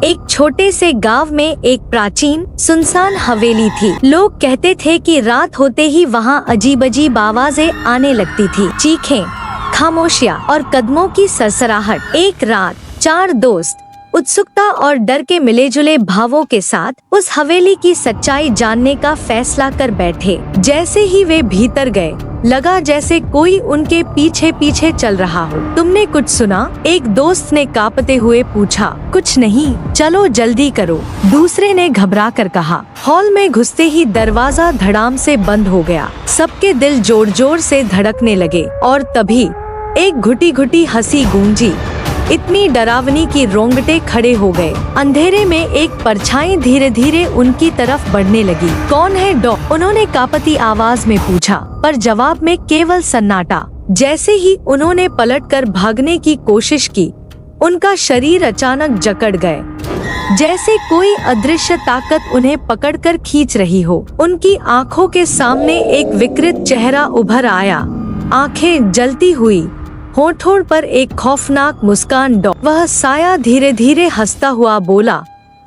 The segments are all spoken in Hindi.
एक छोटे से गांव में एक प्राचीन सुनसान हवेली थी। लोग कहते थे कि रात होते ही वहाँ अजीब अजीब आवाजें आने लगती थी, चीखें, खामोशियाँ और कदमों की सरसराहट। एक रात 4 दोस्त उत्सुकता और डर के मिले जुले भावों के साथ उस हवेली की सच्चाई जानने का फैसला कर बैठे। जैसे ही वे भीतर गए, लगा जैसे कोई उनके पीछे पीछे चल रहा हो। तुमने कुछ सुना? एक दोस्त ने कांपते हुए पूछा। कुछ नहीं, चलो जल्दी करो, दूसरे ने घबरा कर कहा। हॉल में घुसते ही दरवाजा धड़ाम से बंद हो गया। सबके दिल जोर जोर से धड़कने लगे और तभी एक घुटी घुटी हंसी गूंजी, इतनी डरावनी कि रोंगटे खड़े हो गए। अंधेरे में एक परछाई धीरे धीरे उनकी तरफ बढ़ने लगी। कौन है डॉ? उन्होंने कांपती आवाज में पूछा, पर जवाब में केवल सन्नाटा। जैसे ही उन्होंने पलटकर भागने की कोशिश की, उनका शरीर अचानक जकड़ गए, जैसे कोई अदृश्य ताकत उन्हें पकड़कर खींच रही हो। उनकी आंखों के सामने एक विकृत चेहरा उभर आया, आंखें जलती हुई, होठों पर एक खौफनाक मुस्कान। वह साया धीरे धीरे हंसता हुआ बोला,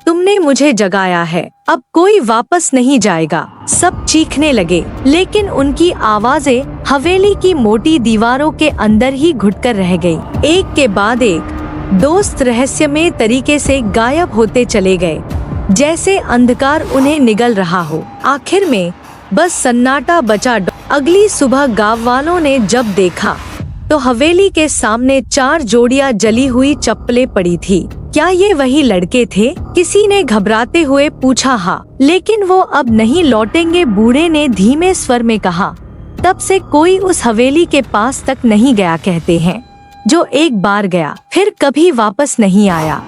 तुमने मुझे जगाया है, अब कोई वापस नहीं जाएगा। सब चीखने लगे, लेकिन उनकी आवाजें हवेली की मोटी दीवारों के अंदर ही घुटकर रह गई। एक के बाद एक दोस्त रहस्यमय तरीके से गायब होते चले गए, जैसे अंधकार उन्हें निगल रहा हो। आखिर में बस सन्नाटा बचा। अगली सुबह गाँव वालों ने जब देखा तो हवेली के सामने 4 जोड़ियां जली हुई चप्पलें पड़ी थी। क्या ये वही लड़के थे? किसी ने घबराते हुए पूछा। हाँ, लेकिन वो अब नहीं लौटेंगे, बूढ़े ने धीमे स्वर में कहा। तब से कोई उस हवेली के पास तक नहीं गया। कहते हैं, जो एक बार गया फिर कभी वापस नहीं आया।